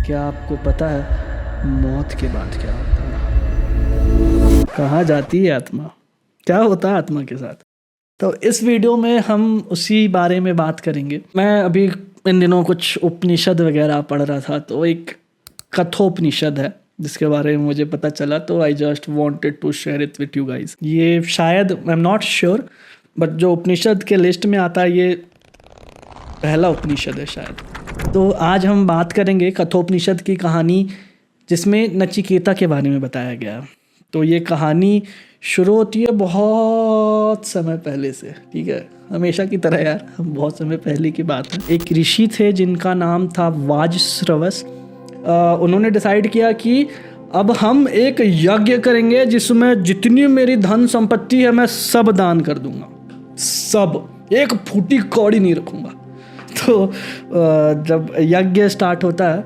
क्या आपको पता है मौत के बाद क्या होता है? कहाँ जाती है आत्मा? क्या होता है आत्मा के साथ? तो इस वीडियो में हम उसी बारे में बात करेंगे। मैं अभी इन दिनों कुछ उपनिषद वगैरह पढ़ रहा था, तो एक कठोपनिषद है जिसके बारे में मुझे पता चला, तो I just wanted to share it with you guys. ये शायद, I am not sure, but जो उपनिषद के लिस्ट में आता है ये पहला उपनिषद है शायद। तो आज हम बात करेंगे कठोपनिषद की कहानी, जिसमें नचिकेता के बारे में बताया गया। तो ये कहानी शुरू होती है बहुत समय पहले से, ठीक है, हमेशा की तरह यार, बहुत समय पहले की बात है। एक ऋषि थे जिनका नाम था वाजश्रवस। उन्होंने डिसाइड किया कि अब हम एक यज्ञ करेंगे जिसमें जितनी मेरी धन संपत्ति है मैं सब दान कर दूंगा, सब, एक फूटी कौड़ी नहीं रखूंगा। तो जब यज्ञ स्टार्ट होता है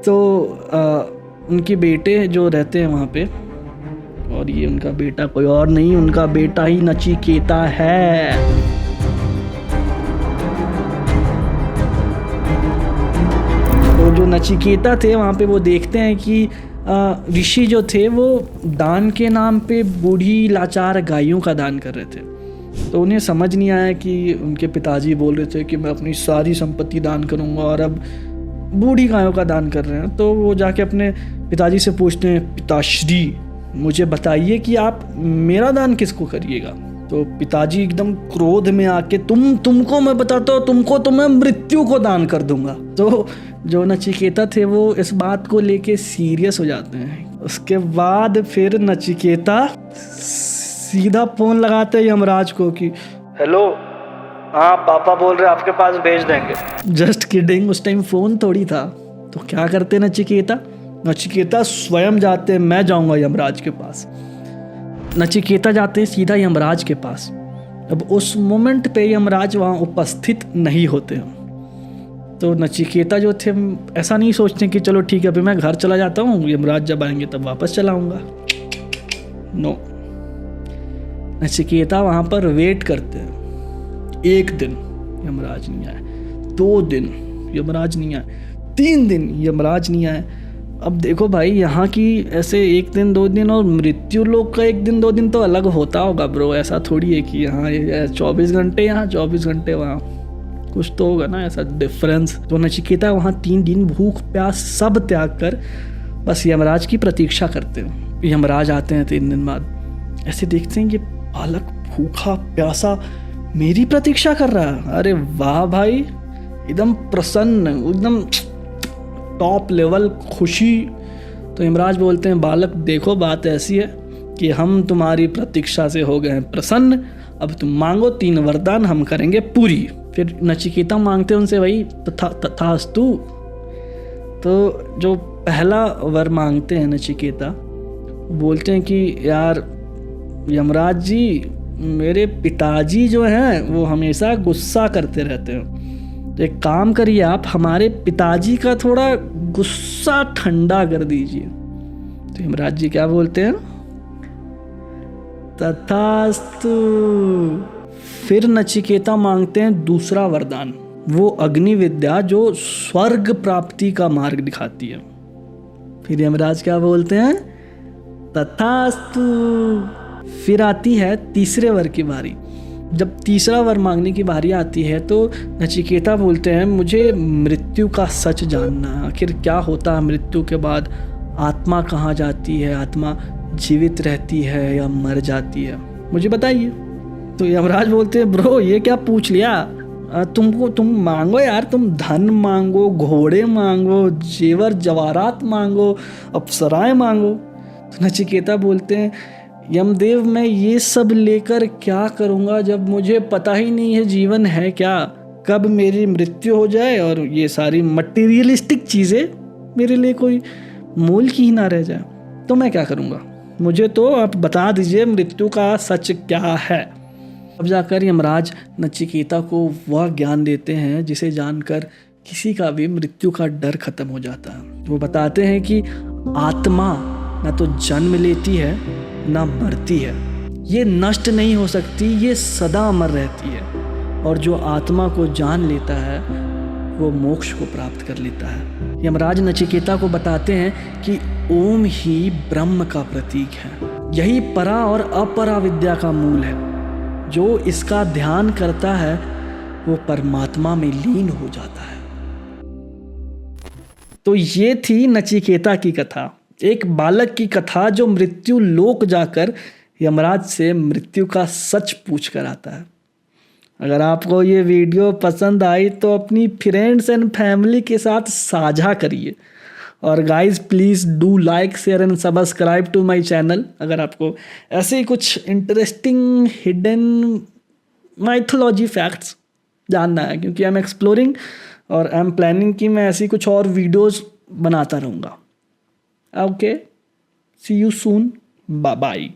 तो उनके बेटे जो रहते हैं वहाँ पे, और ये उनका बेटा कोई और नहीं, उनका बेटा ही नचिकेता है। तो जो नचिकेता थे वहाँ पे वो देखते हैं कि ऋषि जो थे वो दान के नाम पे बूढ़ी लाचार गायों का दान कर रहे थे। तो उन्हें समझ नहीं आया कि उनके पिताजी बोल रहे थे कि मैं अपनी सारी संपत्ति दान करूंगा और अब बूढ़ी गायों का दान कर रहे हैं। तो वो जाके अपने पिताजी से पूछते हैं, पिताश्री मुझे बताइए कि आप मेरा दान किसको करिएगा? तो पिताजी एकदम क्रोध में आके, तुमको मैं बताता हूँ, तुमको तो मैं मृत्यु को दान कर दूंगा। तो जो नचिकेता थे वो इस बात को लेके सीरियस हो जाते हैं। उसके बाद फिर नचिकेता सीधा फोन लगाते हैं यमराज को कि हेलो, हाँ पापा बोल रहे आपके पास भेज देंगे। जस्ट किडिंग, उस टाइम फोन थोड़ी था। तो क्या करते नचिकेता स्वयं जाते हैं, मैं जाऊंगा यमराज के पास। नचिकेता जाते हैं सीधा यमराज के पास। अब उस मोमेंट पे यमराज वहाँ उपस्थित नहीं होते हैं। तो नचिकेता जो थे ऐसा नहीं सोचते कि चलो ठीक है अभी मैं घर चला जाता हूँ, यमराज जब आएंगे तब वापस चला आऊँगा। नो, नचिकेता वहाँ पर वेट करते हैं। 1 दिन यमराज नहीं आए, 2 दिन यमराज नहीं आए, 3 दिन यमराज नहीं आए। अब देखो भाई, यहाँ की ऐसे 1 दिन 2 दिन और मृत्यु लोक का 1 दिन 2 दिन तो अलग होता होगा ब्रो। ऐसा थोड़ी है कि यहाँ 24 घंटे यहाँ 24 घंटे वहाँ, कुछ तो होगा ना ऐसा डिफरेंस। तो नचिकेता वहाँ 3 दिन भूख प्यास सब त्याग कर बस यमराज की प्रतीक्षा करते हैं। यमराज आते हैं 3 दिन बाद, ऐसे देखते हैं कि बालक भूखा प्यासा मेरी प्रतीक्षा कर रहा है। अरे वाह भाई, एकदम प्रसन्न, एकदम टॉप लेवल खुशी। तो यमराज बोलते हैं, बालक देखो बात ऐसी है कि हम तुम्हारी प्रतीक्षा से हो गए हैं प्रसन्न, अब तुम मांगो 3 वरदान हम करेंगे पूरी। फिर नचिकेता मांगते हैं उनसे वही तथास्तु। तो जो पहला वर मांगते हैं नचिकेता, बोलते हैं कि यार यमराज जी, मेरे पिताजी जो हैं वो हमेशा गुस्सा करते रहते हैं, तो एक काम करिए आप हमारे पिताजी का थोड़ा गुस्सा ठंडा कर दीजिए। तो यमराज जी क्या बोलते हैं? तथास्तु। फिर नचिकेता मांगते हैं दूसरा वरदान, वो अग्नि विद्या जो स्वर्ग प्राप्ति का मार्ग दिखाती है। फिर यमराज क्या बोलते हैं? तथास्तु। फिर आती है तीसरे वर की बारी। जब तीसरा वर मांगने की बारी आती है तो नचिकेता बोलते हैं, मुझे मृत्यु का सच जानना है, आखिर क्या होता है मृत्यु के बाद, आत्मा कहाँ जाती है, आत्मा जीवित रहती है या मर जाती है, मुझे बताइए। तो यमराज बोलते हैं, ब्रो ये क्या पूछ लिया, तुम मांगो यार, तुम धन मांगो, घोड़े मांगो, जेवर जवाहरात मांगो, अप्सराएं मांगो। तो नचिकेता बोलते हैं, यमदेव मैं ये सब लेकर क्या करूँगा जब मुझे पता ही नहीं है जीवन है क्या, कब मेरी मृत्यु हो जाए और ये सारी मटेरियलिस्टिक चीज़ें मेरे लिए कोई मूल की ही ना रह जाए, तो मैं क्या करूँगा, मुझे तो आप बता दीजिए मृत्यु का सच क्या है। अब जाकर यमराज नचिकेता को वह ज्ञान देते हैं जिसे जानकर किसी का भी मृत्यु का डर खत्म हो जाता है। वो बताते हैं कि आत्मा ना तो जन्म लेती है ना मरती है, ये नष्ट नहीं हो सकती, ये सदा अमर रहती है। और जो आत्मा को जान लेता है वो मोक्ष को प्राप्त कर लेता है। यमराज नचिकेता को बताते हैं कि ओम ही ब्रह्म का प्रतीक है, यही परा और अपरा विद्या का मूल है। जो इसका ध्यान करता है वो परमात्मा में लीन हो जाता है। तो ये थी नचिकेता की कथा, एक बालक की कथा जो मृत्यु लोक जाकर यमराज से मृत्यु का सच पूछ कर आता है। अगर आपको ये वीडियो पसंद आई तो अपनी फ्रेंड्स एंड फैमिली के साथ साझा करिए। और guys please do like share and subscribe to my channel. अगर आपको ऐसे ही कुछ इंटरेस्टिंग हिडन माइथोलॉजी फैक्ट्स जानना है, क्योंकि आई एम एक्सप्लोरिंग और आई एम प्लानिंग कि मैं ऐसी कुछ और वीडियोस बनाता रहूँगा। Okay, see you soon, bye bye.